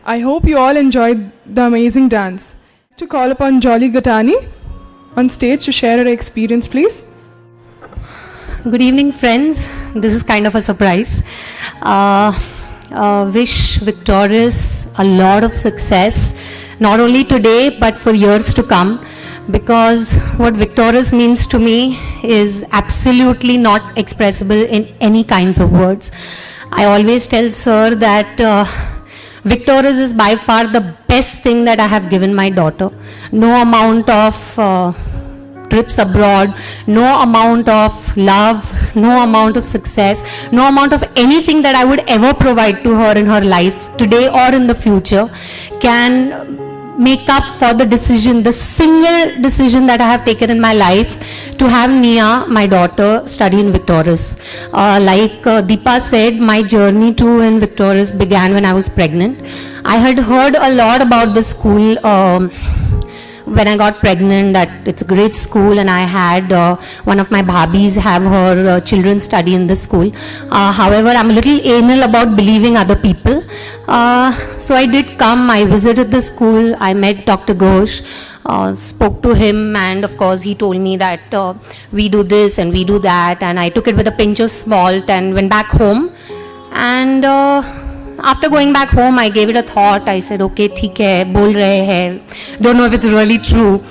I hope you all enjoyed the amazing dance. To call upon Jolly Gatani on stage to share her experience, please. Good evening, friends. This is kind of a surprise. Wish Victorious a lot of success, not only today but for years to come, because what Victorious means to me is absolutely not expressible in any kinds of words. I always tell Sir that Victorious is by far the best thing that I have given my daughter. No amount of trips abroad, no amount of love, no amount of success, no amount of anything that I would ever provide to her in her life, today or in the future, can make up for the decision, the single decision that I have taken in my life to have Nia, my daughter, study in Victorious. Like Deepa said, my journey too in Victorious began when I was pregnant. I had heard a lot about the school when I got pregnant, that it's a great school, and I had one of my bhabis have her children study in this school. However, I'm a little anal about believing other people. So I did come, I visited the school, I met Dr. Ghosh, spoke to him, and of course he told me that we do this and we do that, and I took it with a pinch of salt and went back home. And after going back home, I gave it a thought. I said, okay, theek hai, bol rahe hai. Don't know if it's really true.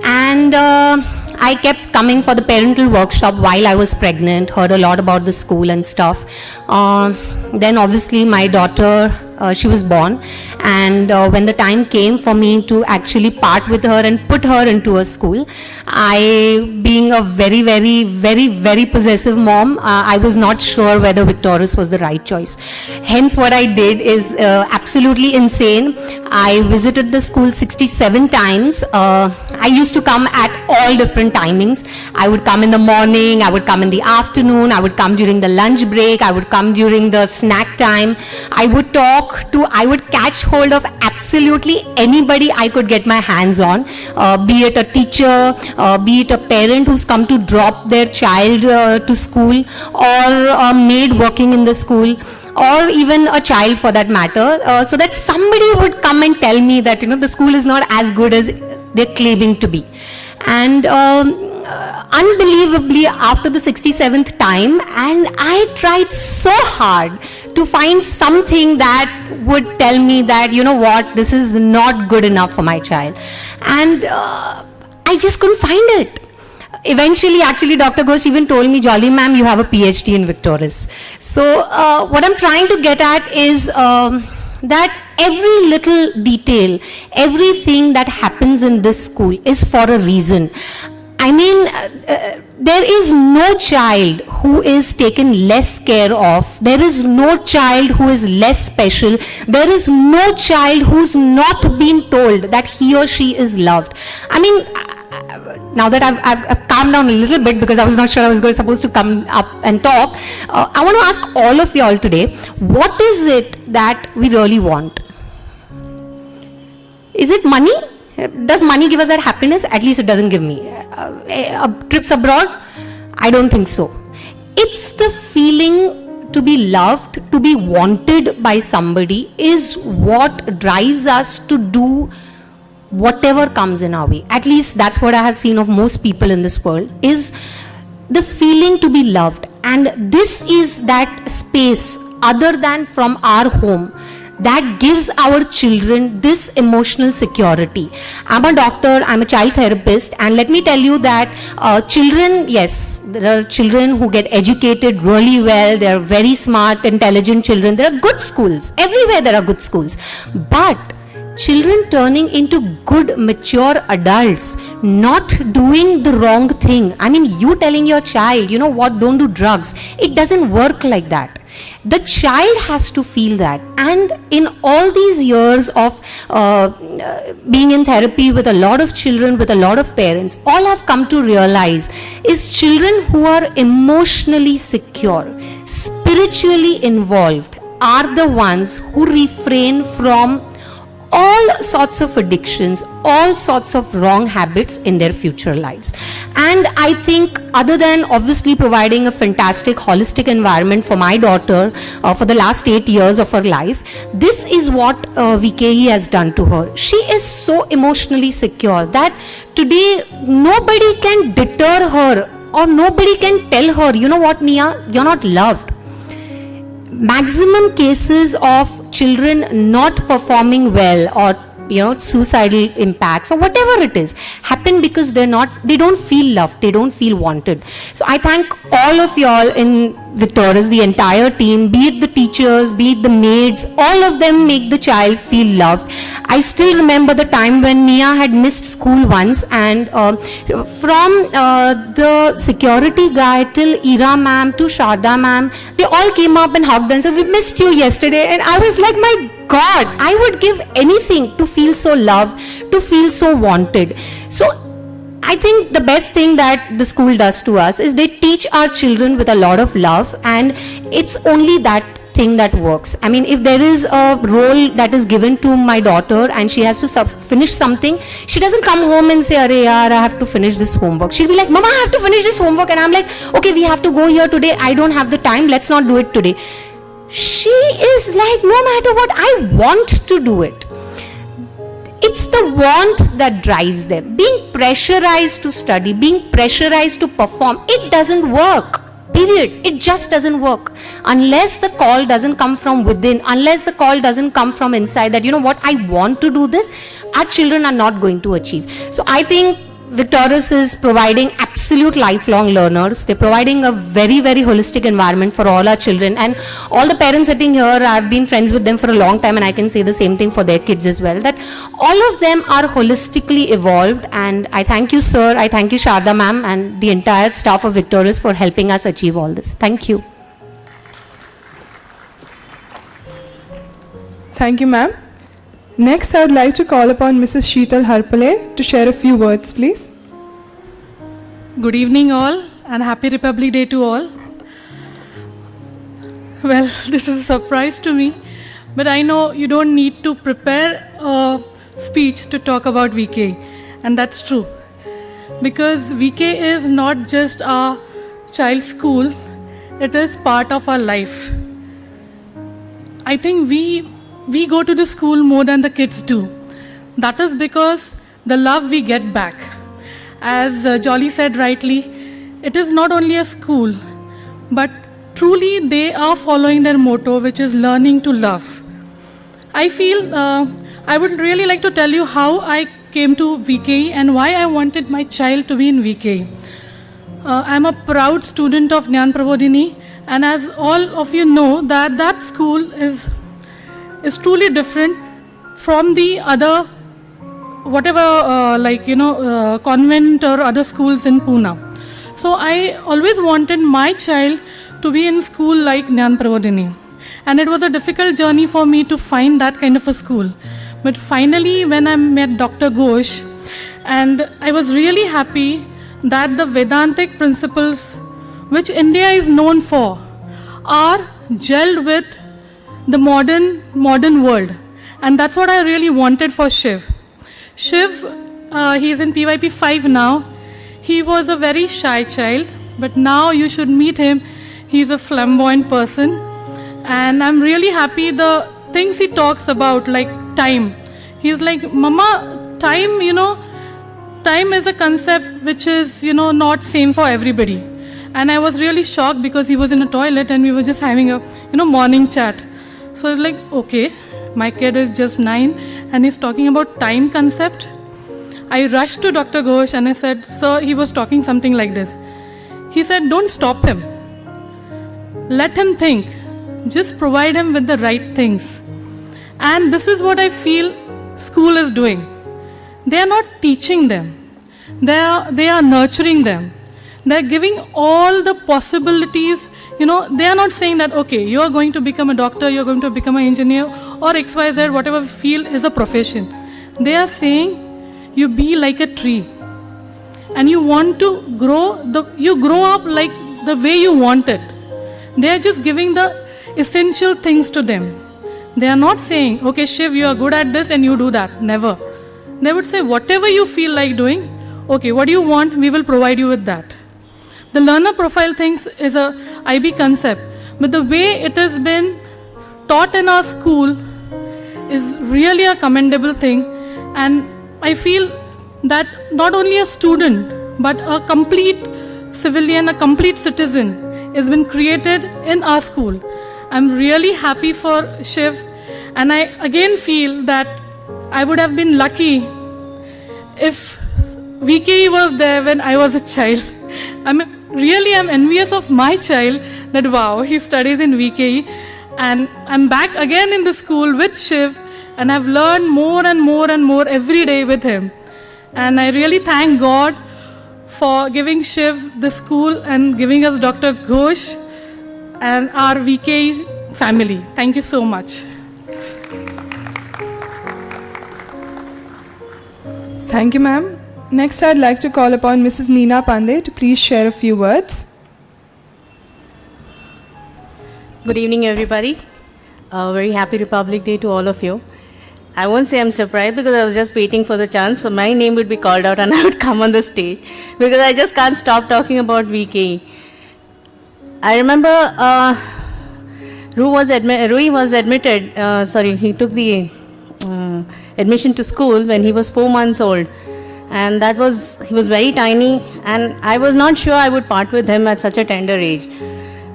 And I kept coming for the parental workshop while I was pregnant, heard a lot about the school and stuff. Then obviously my daughter, she was born, and when the time came for me to actually part with her and put her into a school, I, being a very, very, very, very possessive mom, I was not sure whether Victorious was the right choice. Hence what I did is absolutely insane. I visited the school 67 times. I used to come at all different timings. I would come in the morning, I would come in the afternoon, I would come during the lunch break, I would come during the snack time. I would catch hold of absolutely anybody I could get my hands on, be it a teacher, be it a parent who's come to drop their child to school, or a maid working in the school, or even a child for that matter, so that somebody would come and tell me that, you know, the school is not as good as they're claiming to be. And unbelievably, after the 67th time, and I tried so hard to find something that would tell me that, you know what, this is not good enough for my child. And I just couldn't find it. Eventually, actually, Dr. Ghosh even told me, Jolly ma'am, you have a PhD in Victorious. So what I'm trying to get at is that every little detail, everything that happens in this school is for a reason. I mean, there is no child who is taken less care of. There is no child who is less special. There is no child who's not been told that he or she is loved. I mean, now that I've calmed down a little bit, because I was not sure I was supposed to come up and talk, I want to ask all of you all today, what is it that we really want? Is it money? Does money give us that happiness? At least it doesn't give me. Trips abroad? I don't think so. It's the feeling to be loved, to be wanted by somebody is what drives us to do whatever comes in our way. At least that's what I have seen of most people in this world, is the feeling to be loved. And this is that space other than from our home that gives our children this emotional security. I'm a doctor, I'm a child therapist, and let me tell you that children, yes, there are children who get educated really well, they are very smart, intelligent children, there are good schools, everywhere there are good schools, but children turning into good, mature adults, not doing the wrong thing. I mean, you telling your child, you know what, don't do drugs, it doesn't work like that. The child has to feel that. And in all these years of being in therapy with a lot of children, with a lot of parents, all I've come to realize is children who are emotionally secure, spiritually involved, are the ones who refrain from all sorts of addictions, all sorts of wrong habits in their future lives. And I think, other than obviously providing a fantastic holistic environment for my daughter for the last 8 years of her life, this is what VKE has done to her. She is so emotionally secure that today nobody can deter her, or nobody can tell her, you know what, Nia, you're not loved. Maximum cases of children not performing well, or suicidal impacts or whatever it is, happen because they don't feel loved, they don't feel wanted. So I thank all of y'all in Victorious, the entire team, be it the teachers, be it the maids, all of them make the child feel loved. I still remember the time when Nia had missed school once, and from the security guy till Ira ma'am to Sharda ma'am, they all came up and hugged and said, we missed you yesterday. And I was like, my God, I would give anything to feel so loved, to feel so wanted. So I think the best thing that the school does to us is they teach our children with a lot of love, and it's only that thing that works. I mean, if there is a role that is given to my daughter and she has to finish something, she doesn't come home and say, Arey yaar, I have to finish this homework. She'll be like, Mama, I have to finish this homework. And I'm like, okay, we have to go here today. I don't have the time. Let's not do it today. She is like, no matter what, I want to do it. It's the want that drives them. Being pressurized to study, being pressurized to perform, it doesn't work. Period. It just doesn't work. Unless the call doesn't come from within, unless the call doesn't come from inside that, you know what, I want to do this, our children are not going to achieve. So I think Victorious is providing absolute lifelong learners. They're providing a very, very holistic environment for all our children. And all the parents sitting here, I've been friends with them for a long time, and I can say the same thing for their kids as well, that all of them are holistically evolved. And I thank you, sir. I thank you, Sharda ma'am, and the entire staff of Victorious for helping us achieve all this. Thank you. Thank you, ma'am. Next, I would like to call upon Mrs. Sheetal Harpale to share a few words, please. Good evening all, and happy Republic Day to all. Well, this is a surprise to me, but I know you don't need to prepare a speech to talk about VK, and that's true. Because VK is not just our child's school, it is part of our life. I think we go to the school more than the kids do. That is because the love we get back. As Jolly said rightly, it is not only a school, but truly they are following their motto, which is learning to love. I feel I would really like to tell you how I came to VK and why I wanted my child to be in VK. I'm a proud student of Jnana Prabodhini, and as all of you know, that school is truly different from the other, whatever, convent or other schools in Pune. So I always wanted my child to be in school like Jnana Prabodhini. And it was a difficult journey for me to find that kind of a school. But finally, when I met Dr. Ghosh, and I was really happy that the Vedantic principles, which India is known for, are gelled with the modern world. And that's what I really wanted for Shiv. Shiv, he's in PYP 5 now. He was a very shy child, but now you should meet him. He's a flamboyant person. And I'm really happy the things he talks about, like time. He's like, Mama, time, time is a concept which is, not same for everybody. And I was really shocked because he was in a toilet and we were just having a, morning chat. So it's like, okay, my kid is just 9 and he's talking about time concept. I rushed to Dr. Ghosh and I said, sir, he was talking something like this. He said, don't stop him. Let him think. Just provide him with the right things. And this is what I feel school is doing. They are not teaching them. They are nurturing them. They are giving all the possibilities. They are not saying that, okay, you are going to become a doctor, you are going to become an engineer, or XYZ, whatever field is a profession. They are saying, you be like a tree. And you want to you grow up like the way you want it. They are just giving the essential things to them. They are not saying, okay, Shiv, you are good at this and you do that. Never. They would say, whatever you feel like doing, okay, what do you want? We will provide you with that. The learner profile things is a IB concept, but the way it has been taught in our school is really a commendable thing. And I feel that not only a student, but a complete civilian, a complete citizen has been created in our school. I'm really happy for Shiv, and I again feel that I would have been lucky if VKE was there when I was a child. I'm envious of my child that wow, he studies in VKE, and I'm back again in the school with Shiv, and I've learned more and more and more every day with him. And I really thank God for giving Shiv the school and giving us Dr. Ghosh and our VKE family. Thank you so much. Thank you, ma'am. Next, I'd like to call upon Mrs. Neena Pandey to please share a few words. Good evening, everybody. Very happy Republic Day to all of you. I won't say I'm surprised because I was just waiting for the chance for my name would be called out and I would come on the stage because I just can't stop talking about VKE. I remember Rui was admitted, he took the admission to school when he was 4 months old. And he was very tiny, and I was not sure I would part with him at such a tender age.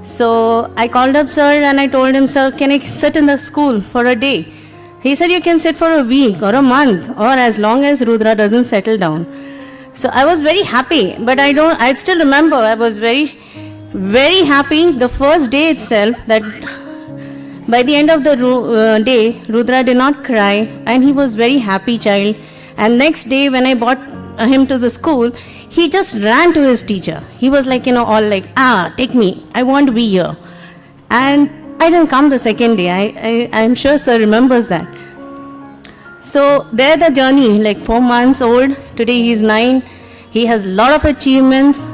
So I called up sir and I told him, sir, can I sit in the school for a day? He said, you can sit for a week or a month or as long as Rudra doesn't settle down. So I was very happy, but I still remember I was very, very happy the first day itself that by the end of the day, Rudra did not cry and he was very happy child. And next day when I brought him to the school, he just ran to his teacher. He was like, all like, take me, I want to be here. And I didn't come the second day. I'm sure sir remembers that. So there the journey, like 4 months old, today he's 9. He has a lot of achievements,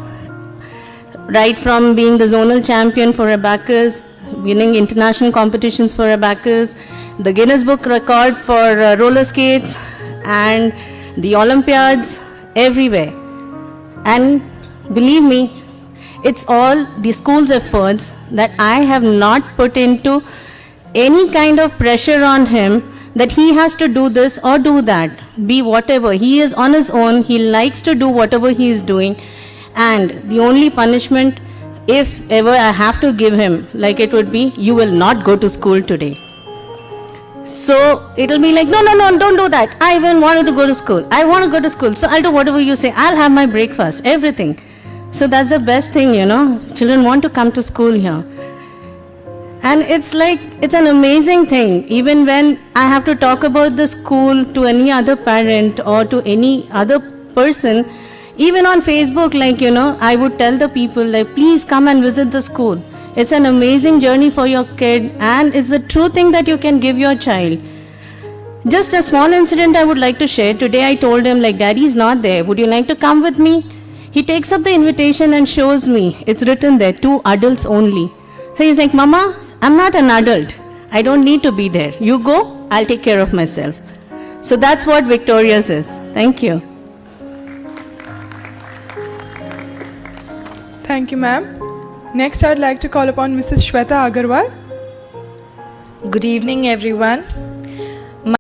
right from being the zonal champion for abacus, winning international competitions for abacus, the Guinness Book record for roller skates, and the Olympiads everywhere. And believe me, it's all the school's efforts that I have not put into any kind of pressure on him that he has to do this or do that, be whatever. He is on his own, he likes to do whatever he is doing, and the only punishment, if ever I have to give him, like it would be, you will not go to school today. So it'll be like, no, don't do that. I even wanted to go to school. I want to go to school. So I'll do whatever you say. I'll have my breakfast, everything. So that's the best thing, Children want to come to school here. And it's like, it's an amazing thing. Even when I have to talk about the school to any other parent or to any other person, even on Facebook, I would tell the people, like, please come and visit the school. It's an amazing journey for your kid, and it's a true thing that you can give your child. Just a small incident I would like to share. Today I told him, like, Daddy's not there. Would you like to come with me? He takes up the invitation and shows me. It's written there, 2 adults only. So he's like, Mama, I'm not an adult. I don't need to be there. You go, I'll take care of myself. So that's what Victorious is. Thank you. Thank you, ma'am. Next, I'd like to call upon Mrs. Shweta Agarwal. Good evening, everyone.